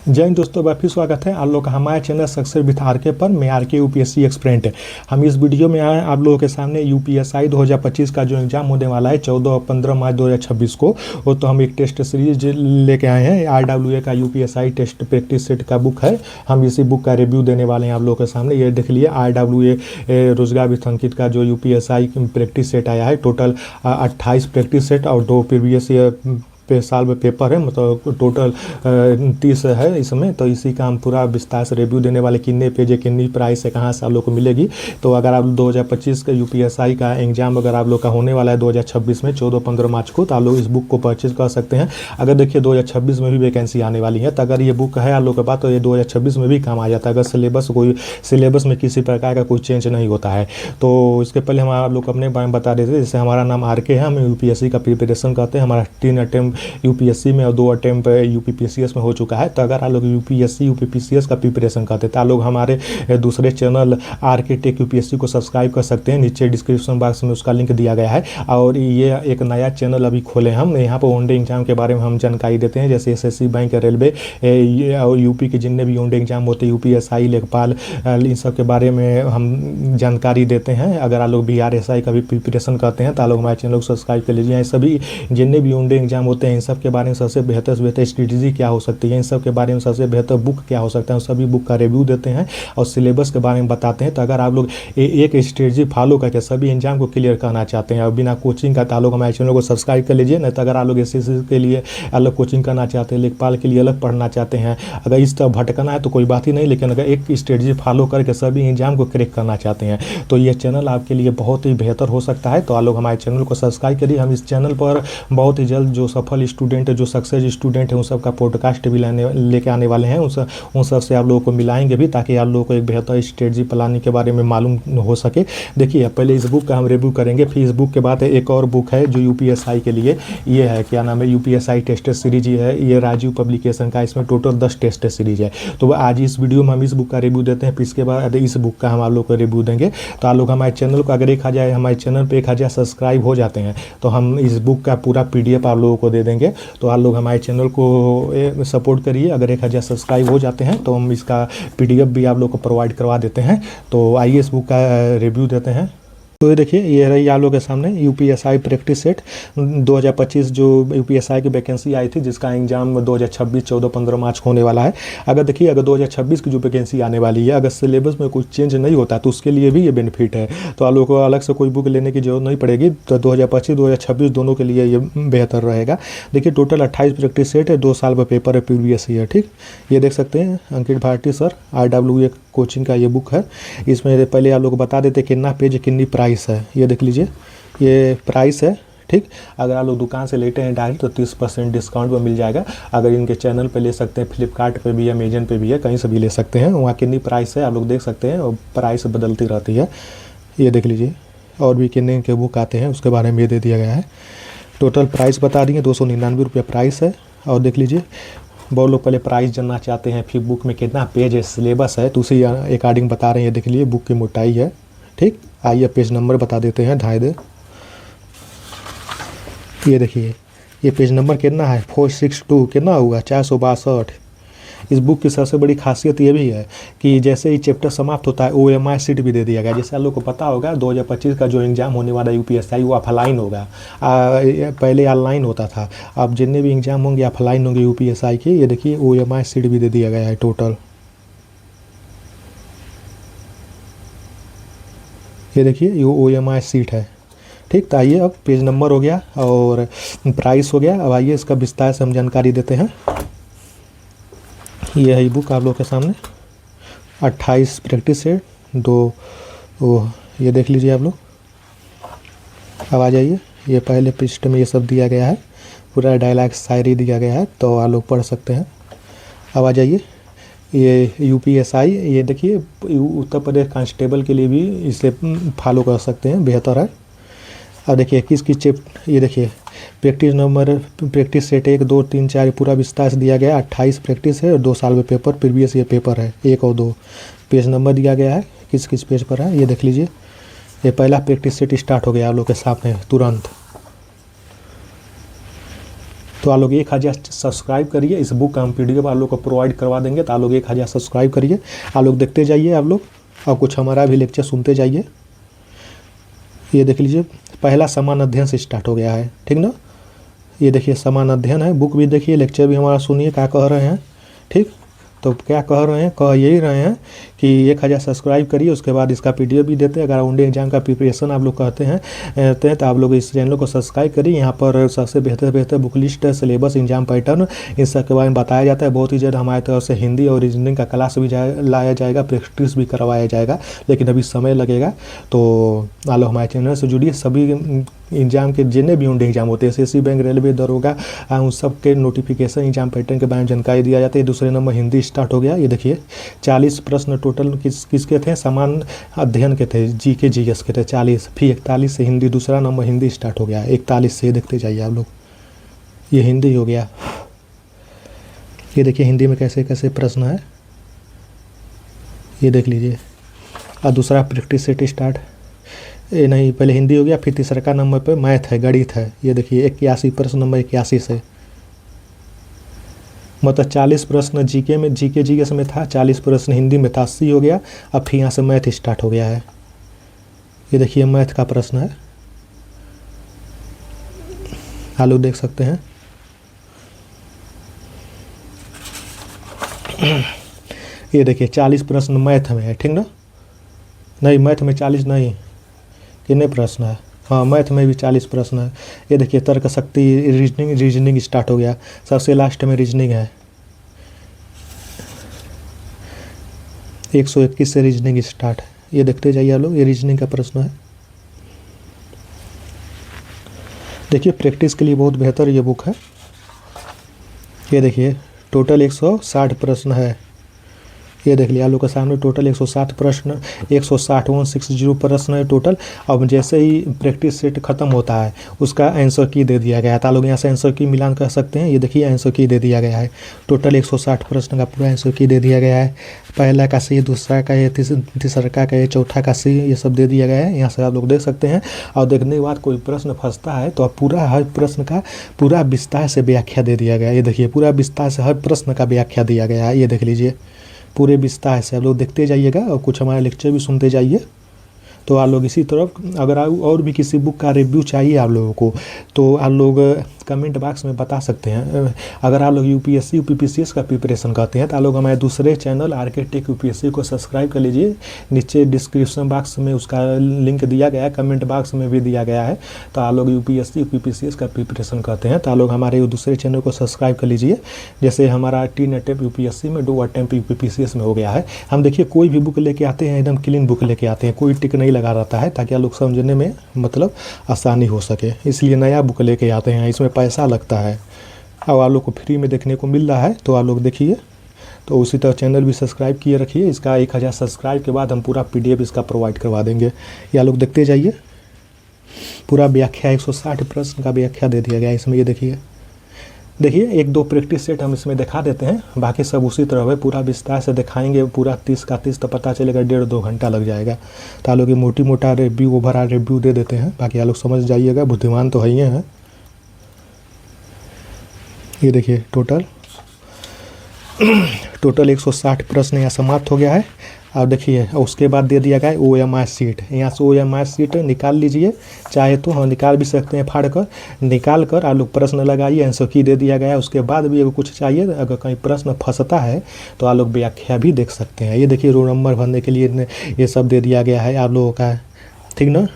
जय हिंद दोस्तों, बार फिर स्वागत है आप लोग का हमारे चैनल सक्सेस विथ आर के पर। मैं आर के यूपीएससी एक्सपेरेंट। हम इस वीडियो में आए आप लोगों के सामने यूपीएसआई 2025 का जो एग्ज़ाम होने वाला है 14 और 15 मार्च 2026 को। वो तो हम एक टेस्ट सीरीज लेके आए हैं। RWA का यूपीएसआई टेस्ट प्रैक्टिस सेट का बुक है। हम इसी बुक का रिव्यू देने वाले हैं आप लोगों के सामने। ये देख लिए RWA रोजगार विथ अंकित का जो यूपीएसआई प्रैक्टिस सेट आया है। टोटल 28 प्रैक्टिस सेट और 2 प्रीवियस साल में पेपर है, मतलब टोटल 30 है इसमें। तो इसी का हम पूरा विस्तार से रिव्यू देने वाले, कितने पेज है, कितनी प्राइस है, कहाँ से आप लोग को मिलेगी। तो अगर आप 2025 का यूपीएसआई का एग्जाम अगर आप लोग का होने वाला है 2026 में 14-15 मार्च को, तो आप लोग इस बुक को परचेज कर सकते हैं। अगर देखिए 2026 में भी वैकेंसी आने वाली है, तो अगर ये बुक है आप लोग के पास तो ये 2026 में भी काम आ जाता है। अगर सिलेबस में किसी प्रकार का कोई चेंज नहीं होता है। तो इसके पहले हम आप लोग अपने बारे में बता देते हैं। जैसे हमारा नाम आर के है, हम यूपीएससी का प्रिपरेशन करते हैं। हमारा 3 अटेम्प्ट यूपीएससी में और 2 अटेम्प्ट यूपीपीसीएस में हो चुका है। तो अगर आप लोग यूपीएससी यूपीपीसीएस का प्रिपरेशन करते हैं तो आप लोग हमारे दूसरे चैनल आर के टेक यूपीएससी को सब्सक्राइब कर सकते हैं। नीचे डिस्क्रिप्शन बॉक्स में उसका लिंक दिया गया है। और ये एक नया चैनल अभी खोले हम, यहाँ पर ओनडे एग्जाम के बारे में हम जानकारी देते हैं। जैसे एसएससी बैंक, रेलवे और यूपी के जितने भी ओनडे एग्जाम होते हैं, यूपीएसआई, लेखपाल, इन सब के बारे में हम जानकारी देते हैं। अगर आप लोग बीआरएसआई का भी प्रिपरेशन करते हैं तो आप लोग हमारे चैनल को सब्सक्राइब कर लीजिए। सभी जितने भी ओनडे एग्जाम होते हैं इन सब के बारे में सबसे बेहतर से बेहतर स्ट्रेटजी क्या हो सकती है, इन सब के बारे में सबसे बेहतर बुक क्या हो सकता है, उन सभी बुक का रिव्यू देते हैं और सिलेबस के बारे में बताते हैं। तो अगर आप लोग एक स्ट्रेटजी फॉलो करके सभी एग्जाम को क्लियर करना चाहते हैं और बिना कोचिंग का, तो आप लोग हमारे चैनल को सब्सक्राइब कर लीजिए। नहीं तो अगर आप लोग एसएससी के लिए अलग कोचिंग करना चाहते हैं, लेखपाल के लिए अलग पढ़ना चाहते हैं, अगर इस तरह भटकना है तो कोई बात ही नहीं। लेकिन अगर एक स्ट्रेटजी फॉलो करके सभी एग्जाम को क्रैक करना चाहते हैं तो ये चैनल आपके लिए बहुत ही बेहतर हो सकता है। तो आप लोग हमारे चैनल को सब्सक्राइब करिए। हम इस चैनल पर बहुत ही जल्द जो सफल स्टूडेंट है, जो सक्सेस स्टूडेंट है, उन सब का पॉडकास्ट भी लेके आने वाले हैं। उन सब से आप लोगों को मिलाएंगे भी, ताकि आप लोगों को एक बेहतर स्ट्रेटजी प्लानिंग के बारे में मालूम हो सके। देखिए पहले इस बुक का हम रिव्यू करेंगे, फिर इस बुक के बाद एक और बुक है जो यूपीएसआई के लिए, ये है क्या नाम है, यूपीएसआई टेस्ट सीरीज है। ये राजीव पब्लिकेशन का, इसमें टोटल 10 टेस्ट सीरीज है। तो आज इस वीडियो में हम इस बुक का रिव्यू देते हैं, फिर इसके बाद इस बुक का हम आप लोग को रिव्यू देंगे। तो आप लोग हमारे चैनल को अगर हमारे चैनल पर 1000 सब्सक्राइब हो जाते हैं तो हम इस बुक का पूरा PDF आप लोगों को दे देंगे। तो आप लोग हमारे चैनल को सपोर्ट करिए। अगर 1000 सब्सक्राइब हो जाते हैं तो हम इसका PDF भी आप लोग को प्रोवाइड करवा देते हैं। तो आइए इस बुक का रिव्यू देते हैं। तो ये देखिए, ये रही आप लोग के सामने यूपीएसआई प्रैक्टिस सेट 2025 जो यूपीएसआई की वैकेंसी आई थी, जिसका एग्जाम 2026 14-15 मार्च को होने वाला है। अगर देखिए अगर 2026 की जो वैकेंसी आने वाली है, अगर सिलेबस में कुछ चेंज नहीं होता तो उसके लिए भी ये बेनिफिट है। तो आप लोग को अलग से कोई बुक लेने की जरूरत नहीं पड़ेगी। तो 2025-2026 दोनों के लिए ये बेहतर रहेगा। देखिए टोटल 28 प्रैक्टिस सेट है, 2 साल का पेपर है, प्रीवियस ईयर। ठीक, ये देख सकते हैं अंकित भारती सर RWA कोचिंग का ये बुक है। इसमें पहले आप लोग को बता देते कितना पेज, कितनी प्राइस है। ये देख लीजिए, ये प्राइस है। ठीक, अगर आप लोग दुकान से लेते हैं डायरेक्ट तो 30% डिस्काउंट में मिल जाएगा। अगर इनके चैनल पे ले सकते हैं, फ्लिपकार्ट पे भी है, अमेजन पे भी है, कहीं से भी ले सकते हैं। वहाँ कितनी प्राइस है आप लोग देख सकते हैं, और प्राइस बदलती रहती है। ये देख लीजिए, और भी कितने इनके बुक आते हैं उसके बारे में ये दे दिया गया है। टोटल प्राइस बता दिए, 299 रुपये प्राइस है। और देख लीजिए, बहुत लोग पहले प्राइस जानना चाहते हैं, फिर बुक में कितना पेज है, सिलेबस है, तो उसी अकॉर्डिंग बता रहे हैं। देख लीजिए बुक की मोटाई है। ठीक, आइए पेज नंबर बता देते हैं, 2.5। ये देखिए, ये पेज नंबर कितना है, 462, कितना हुआ, 462। इस बुक की सबसे बड़ी खासियत ये भी है कि जैसे ही चैप्टर समाप्त होता है OMI सीट भी दे दिया गया। जैसे आप लोग को पता होगा 2025 का जो एग्ज़ाम होने वाला यूपीएसआई वो ऑफलाइन होगा। पहले ऑनलाइन होता था, अब जितने भी एग्ज़ाम होंगे ऑफलाइन होंगे यूपीएसआई के। ये देखिए OMI सीट भी दे दिया गया है टोटल। ये देखिए ये OMI सीट है। ठीक, तो आइए अब पेज नंबर हो गया और प्राइस हो गया। अब आइए इसका विस्तार से हम जानकारी देते हैं। ये है बुक आप लोग के सामने, 28 प्रैक्टिस सेट, 2 ये देख लीजिए आप लोग। अब आ जाइए, ये पहले पृष्ठ में ये सब दिया गया है, पूरा डायलॉग शायरी दिया गया है, तो आप लोग पढ़ सकते हैं। अब आ जाइए, ये यूपीएसआई, ये देखिए उत्तर प्रदेश कांस्टेबल के लिए भी इसे फॉलो कर सकते हैं, बेहतर है। अब देखिए किस चैप्टर, ये देखिए प्रैक्टिस नंबर, प्रैक्टिस सेट 1, 2, 3, 4 पूरा विस्तार से दिया गया है। 28 प्रैक्टिस है और 2 साल में पेपर, प्रीवियस ये पेपर है 1 और 2। पेज नंबर दिया गया है, किस पेज पर है ये देख लीजिए। ये पहला प्रैक्टिस सेट स्टार्ट हो गया आप लोग के सामने तुरंत। तो आप लोग 1000 सब्सक्राइब करिए। इस बुक का हम PDF आप लोग को प्रोवाइड करवा देंगे, तो आप लोग 1000 सब्सक्राइब करिए। आप लोग देखते जाइए आप लोग, और कुछ हमारा भी लेक्चर सुनते जाइए। ये देख लीजिए, पहला समान अध्ययन से स्टार्ट हो गया है, ठीक ना। ये देखिए समान अध्ययन है, बुक भी देखिए, लेक्चर भी हमारा सुनिए क्या कह रहे हैं, ठीक। तो क्या कह रहे हैं, कह यही रहे हैं कि 1000 सब्सक्राइब करिए, उसके बाद इसका PDF भी देते हैं। अगर राउंड एग्जाम का प्रिपरेशन आप लोग कहते हैं तो आप लोग इस चैनल को सब्सक्राइब करिए। यहाँ पर सबसे बेहतर book list, syllabus, exam pattern, इन सब के बारे में बताया जाता है। बहुत ही ज़्यादा हमारी तरफ से हिंदी और रीजनिंग का क्लास भी लाया जाएगा, प्रैक्टिस भी करवाया जाएगा, लेकिन अभी समय लगेगा। तो आप लोग हमारे चैनल से जुड़िए। सभी एग्जाम के जितने भी उनके एग्जाम होते हैं, SSC, बैंक, रेलवे, दरोगा, उन सब के नोटिफिकेशन, एग्जाम पैटर्न के बारे में जानकारी दिया जाता है। दूसरे नंबर हिंदी स्टार्ट हो गया। ये देखिए 40 प्रश्न टोटल किसके थे, समान अध्ययन के थे, GK GS के थे 40, फिर 41 से हिंदी, दूसरा नंबर हिंदी स्टार्ट हो गया 41 से। देखते जाइए आप लोग, ये हिंदी हो गया। ये देखिए हिंदी में कैसे कैसे प्रश्न है, ये देख लीजिए। और दूसरा प्रैक्टिस सेट स्टार्ट, ये नहीं, पहले हिंदी हो गया, फिर तीसरा का नंबर पे मैथ है, गणित है। ये देखिए 81 प्रश्न नंबर 81 से, मतलब 40 प्रश्न GK में, GK GS में था, 40 प्रश्न हिंदी में था, 80 हो गया। अब फिर यहाँ से मैथ स्टार्ट हो गया है। ये देखिए मैथ का प्रश्न है, आप लोग देख सकते हैं। ये देखिए 40 प्रश्न मैथ में है, ठीक ना। नहीं, मैथ में 40 नहीं, कितने प्रश्न है, हाँ मैथ में भी 40 प्रश्न है। ये देखिए तर्क शक्ति, रीजनिंग स्टार्ट हो गया, सबसे लास्ट में रीजनिंग है। 121 से रीजनिंग स्टार्ट है। ये देखते जाइए आप लोग, ये रीजनिंग का प्रश्न है। देखिए प्रैक्टिस के लिए बहुत बेहतर ये बुक है। ये देखिए टोटल 160 प्रश्न है। ये देख लिया आप लोग के सामने, टोटल 160 प्रश्न, 160 प्रश्न है टोटल। अब जैसे ही प्रैक्टिस सेट खत्म होता है, उसका आंसर की दे दिया गया है। आप लोग यहाँ से आंसर की मिलान कर सकते हैं। ये देखिए आंसर की दे दिया गया है, टोटल 160 प्रश्न का पूरा आंसर की दे दिया गया है। पहला का सी, दूसरा का ये, तीसरा का ये, चौथा का सी, ये सब दे दिया गया है। यहाँ से आप लोग देख सकते हैं। और देखने के बाद कोई प्रश्न फंसता है तो पूरा हर प्रश्न का पूरा विस्तार से व्याख्या दे दिया गया है। ये देखिए पूरा विस्तार से हर प्रश्न का व्याख्या दिया गया है। ये देख लीजिए पूरे विस्तार से आप लोग देखते जाइएगा, और कुछ हमारे लेक्चर भी सुनते जाइए। तो आप लोग इसी तरफ, अगर और भी किसी बुक का रिव्यू चाहिए आप लोगों को, तो आप लोग कमेंट बॉक्स में बता सकते हैं। अगर आप लोग UPSC UPPCS का प्रिपरेशन करते हैं तो आप लोग हमारे दूसरे चैनल RK Tech UPSC को सब्सक्राइब कर लीजिए। नीचे डिस्क्रिप्शन बॉक्स में उसका लिंक दिया गया है, कमेंट बॉक्स में भी दिया गया है। तो आप लोग UPSC UPPCS का प्रिपरेशन करते हैं तो आप लोग हमारे दूसरे चैनल को सब्सक्राइब कर लीजिए। जैसे हमारा टीन अटेम्प्ट UPSC में, 2 अटेम्प्ट UPPCS में हो गया है। हम देखिए कोई भी बुक लेके आते हैं, एकदम क्लीन बुक लेके आते हैं, कोई टिक नहीं लगा रहता है, ताकि आप लोग समझने में मतलब आसानी हो सके। इसलिए नया बुक लेके आते हैं, इसमें पैसा लगता है। अब आप लोग को फ्री में देखने को मिल रहा है, तो आप लोग देखिए। तो उसी तरह चैनल भी सब्सक्राइब किए रखिए। इसका 1000 सब्सक्राइब के बाद हम पूरा PDF इसका प्रोवाइड करवा देंगे। ये आप लोग देखते जाइए, पूरा व्याख्या 160 प्रश्न का व्याख्या दे दिया गया है इसमें। ये देखिए 1-2 प्रैक्टिस सेट हम इसमें दिखा देते हैं, बाकी सब उसी तरह है। पूरा विस्तार से दिखाएंगे, पूरा 30 का 30 तो पता चलेगा 1.5-2 घंटा लग जाएगा। तो आप लोग ये मोटा रिव्यू, ओवरऑल रिव्यू दे देते हैं, बाकी आप लोग समझ जाइएगा, बुद्धिमान तो है ही हैं। ये देखिए टोटल 160 प्रश्न यहाँ समाप्त हो गया है। अब देखिए उसके बाद दे दिया गया है OMR शीट। यहाँ से OMR शीट निकाल लीजिए, चाहे तो हम निकाल भी सकते हैं, फाड़ कर निकाल कर आप लोग प्रश्न लगाइए, आंसर की दे दिया गया है। उसके बाद भी अगर कुछ चाहिए, अगर कहीं प्रश्न फंसता है तो आप लोग व्याख्या भी देख सकते हैं। ये देखिए रोल नंबर भरने के लिए ये सब दे दिया गया है आप लोगों का, ठीक ना।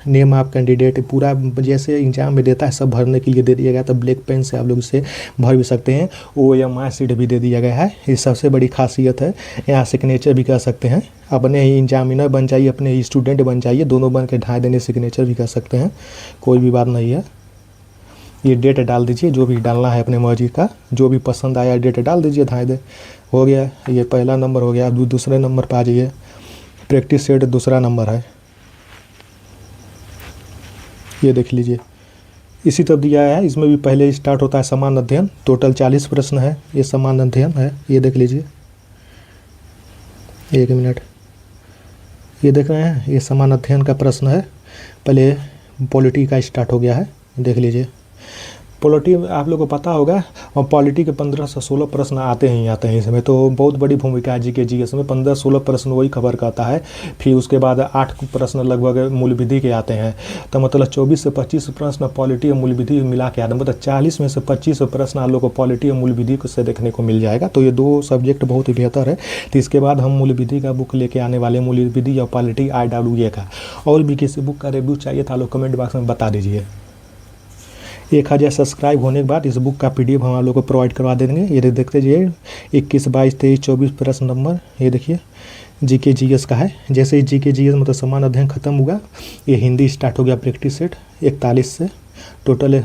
नेम ऑफ कैंडिडेट पूरा जैसे एग्जाम में देता है सब भरने के लिए दे दिया गया। तो ब्लैक पेन से आप लोग इसे भर भी सकते हैं। OMR शीट भी दे दिया गया है, ये सबसे बड़ी खासियत है। यहाँ सिग्नेचर भी कर सकते हैं, अपने ही एग्जामिनर बन जाइए, अपने ही स्टूडेंट बन जाइए, दोनों बन के ढाई देने सिग्नेचर भी कर सकते हैं, कोई भी बात नहीं है। ये डेट डाल दीजिए, जो भी डालना है अपने मर्जी का, जो भी पसंद आया डेट डाल दीजिए, ढाई दे हो गया। ये पहला नंबर हो गया। दूसरे नंबर पर आ जाइए, प्रैक्टिस सेट दूसरा नंबर है, ये देख लीजिए इसी तरह दिया है। इसमें भी पहले स्टार्ट होता है समान अध्ययन, टोटल 40 प्रश्न है, ये समान अध्ययन है। ये देख लीजिए, 1 मिनट, ये देख रहे हैं, ये समान अध्ययन का प्रश्न है। पहले पॉलिटी का स्टार्ट हो गया है, देख लीजिए। पॉलिटी आप लोगों को पता होगा, और पॉलिटी के 15 से 16 प्रश्न आते ही आते हैं इसमें, तो बहुत बड़ी भूमिका है जीके जीएस में। 15-16 प्रश्न वही कवर करता है। फिर उसके बाद 8 प्रश्न लगभग मूल विधि के आते हैं, तो मतलब 24 से 25 प्रश्न पॉलिटी और मूल विधि मिला के आते हैं। मतलब 40 में से 25 प्रश्न आप लोग को पॉलिटी और मूल विधि से देखने को मिल जाएगा। तो ये 2 सब्जेक्ट बहुत ही बेहतर है। तो इसके बाद हम मूल विधि का बुक लेके आने वाले, मूल विधि और पॉलिटी IWA का। और भी किसी बुक का रिव्यू चाहिए था लोग कमेंट बॉक्स में बता दीजिए। 1000 सब्सक्राइब होने के बाद इस बुक का PDF हम आप लोग को प्रोवाइड करवा देंगे। ये देखते जाइए 21, 22, 23, 24 प्रश्न नंबर, ये देखिए जीके जीएस का है। जैसे ही जीके जीएस मतलब समान अध्ययन खत्म हुआ, ये हिंदी स्टार्ट हो गया प्रैक्टिस सेट 41 से। टोटल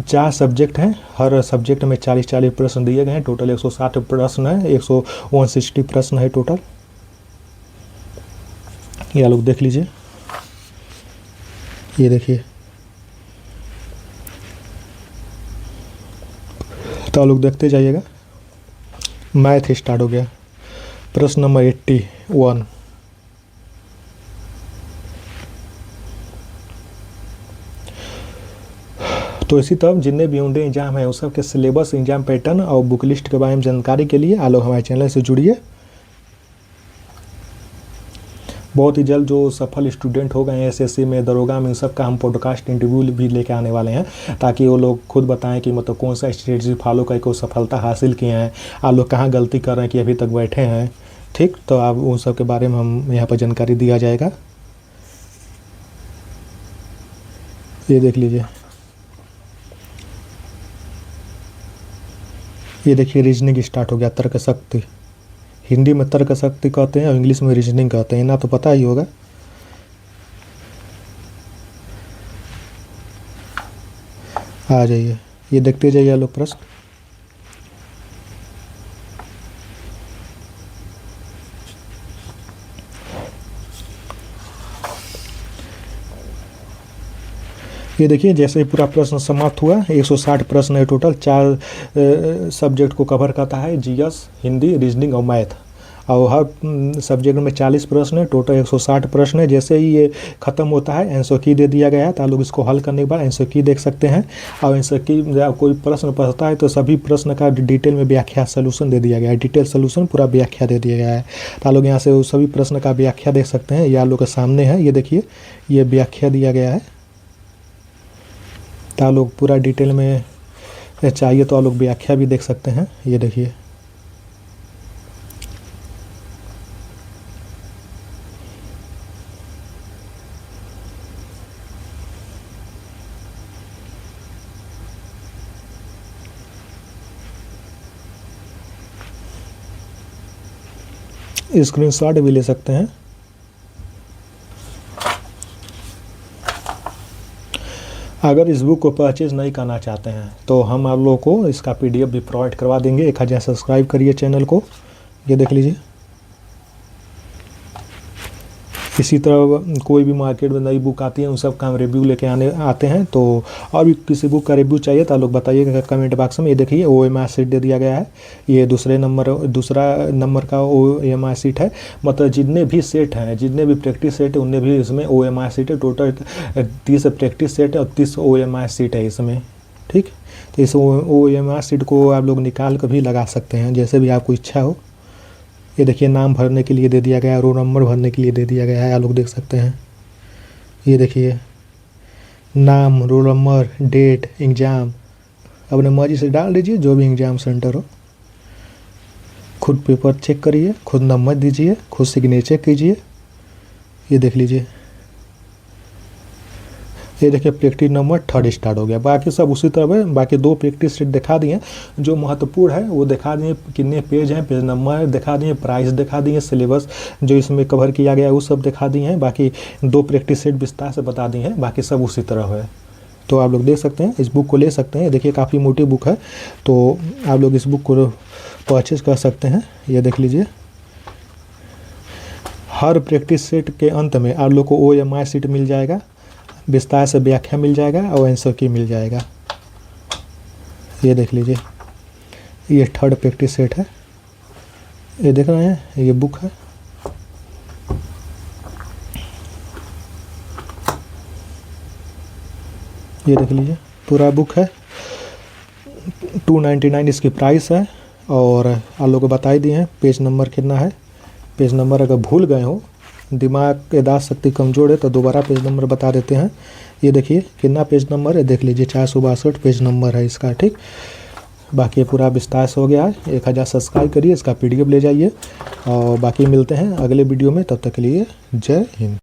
4 सब्जेक्ट हैं, हर सब्जेक्ट में 40-40 प्रश्न दिए गए हैं। टोटल 160 प्रश्न है, 160 प्रश्न है टोटल। ये आप लोग देख लीजिए, ये देखिए। तो आप लोग देखते जाइएगा। मैथ स्टार्ट हो गया, प्रश्न नंबर 81। तो इसी तरह जितने भी यूनिट एग्जाम है उस सब के सिलेबस, एग्जाम पैटर्न और बुक लिस्ट के बारे में जानकारी के लिए आप लोग हमारे चैनल से जुड़िए। बहुत ही जल्द जो सफल स्टूडेंट हो गए हैं SSC में, दरोगा में, इन सब का हम पॉडकास्ट इंटरव्यू भी लेके आने वाले हैं, ताकि वो लोग खुद बताएं कि मतलब कौन सा स्ट्रेटजी फॉलो करके वो सफलता हासिल किए हैं, आप लोग कहाँ गलती कर रहे हैं कि अभी तक बैठे हैं। ठीक, तो आप उन सब के बारे में हम यहाँ पर जानकारी दिया जाएगा। ये देख लीजिए, ये देखिए रीजनिंग स्टार्ट हो गया। तर्क शक्ति, हिंदी में तर्क शक्ति कहते हैं और इंग्लिश में रीजनिंग कहते हैं, ना तो पता ही होगा। आ जाइए, ये देखते जाइए लोग प्रश्न। ये देखिए जैसे ही पूरा प्रश्न समाप्त हुआ, 160 प्रश्न है टोटल। 4 सब्जेक्ट को कवर करता है, जीएस, हिंदी, रीजनिंग और मैथ। और हर सब्जेक्ट में 40 प्रश्न है, टोटल 160 प्रश्न है। जैसे ही ये ख़त्म होता है आंसर की दे दिया गया है, तो आप लोग इसको हल करने के बाद आंसर की देख सकते हैं। और आंसर की कोई प्रश्न पढ़ता है तो सभी प्रश्न का डिटेल में व्याख्या सोल्यूशन दे दिया गया है, डिटेल सोल्यूशन पूरा व्याख्या दे दिया गया है। तो आप लोग यहाँ से सभी प्रश्न का व्याख्या देख सकते हैं, ये आप लोग के सामने है। ये देखिए, ये व्याख्या दिया गया है। तो आप लोग पूरा डिटेल में चाहिए तो आप लोग व्याख्या भी देख सकते हैं। ये देखिए, स्क्रीनशॉट भी ले सकते हैं। अगर इस बुक को परचेज़ नहीं करना चाहते हैं तो हम आप लोगों को इसका PDF भी प्रोवाइड करवा देंगे। 1000 सब्सक्राइब करिए चैनल को। ये देख लीजिए, इसी तरह कोई भी मार्केट में नई बुक आती है उन सब का हम रिव्यू लेके आते हैं। तो और भी किसी बुक का रिव्यू चाहिए तो आप लोग बताइएगा कमेंट बॉक्स में। ये देखिए OMR सीट दे दिया गया है, ये दूसरा नंबर का OMR सीट है। मतलब जितने भी सेट हैं, जितने भी प्रैक्टिस सेट है उनने भी इसमें OMR सीट है। टोटल 30 प्रैक्टिस सेट है और 30 OMR सीट है इसमें। ठीक, तो इस OMR सीट को आप लोग निकाल कर भी लगा सकते हैं, जैसे भी आपको इच्छा हो। ये देखिए नाम भरने के लिए दे दिया गया है, रोल नंबर भरने के लिए दे दिया गया है, आप लोग देख सकते हैं। ये देखिए नाम, रोल नंबर, डेट, एग्ज़ाम अपने मर्जी से डाल दीजिए, जो भी एग्ज़ाम सेंटर हो। खुद पेपर चेक करिए, खुद नंबर दीजिए, खुद सिग्नेचर कीजिए। ये देख लीजिए, ये देखिए प्रैक्टिस नंबर 3 स्टार्ट हो गया। बाकी सब उसी तरह है। बाकी 2 प्रैक्टिस सेट दिखा दिए, जो महत्वपूर्ण है वो दिखा दिए, कितने पेज हैं, पेज नंबर दिखा दिए, प्राइस दिखा दिए, सिलेबस जो इसमें कवर किया गया है वो सब दिखा दिए हैं। बाकी 2 प्रैक्टिस सेट विस्तार से बता दिए हैं, बाकी सब उसी तरह है। तो आप लोग देख सकते हैं, इस बुक को ले सकते हैं। देखिए काफ़ी मोटी बुक है, तो आप लोग इस बुक को परचेज कर सकते हैं। ये देख लीजिए, हर प्रैक्टिस सेट के अंत में आप लोग को OMR सीट मिल जाएगा, विस्तार से व्याख्या मिल जाएगा और आंसर की मिल जाएगा। ये देख लीजिए, ये 3rd प्रैक्टिस सेट है। ये देख रहे हैं, ये बुक है। ये देख लीजिए पूरा बुक है। 299 इसकी प्राइस है। और आप लोगों को बता ही दिए हैं पेज नंबर कितना है। पेज नंबर अगर भूल गए हो, दिमाग की याददाश्त शक्ति कमज़ोर है तो दोबारा पेज नंबर बता देते हैं। ये देखिए कितना पेज नंबर है, देख लीजिए 462 पेज नंबर है इसका, ठीक। बाकी पूरा विस्तार से हो गया है। 1000 सब्सक्राइब करिए, इसका PDF ले जाइए और बाकी मिलते हैं अगले वीडियो में। तब तक के लिए जय हिंद।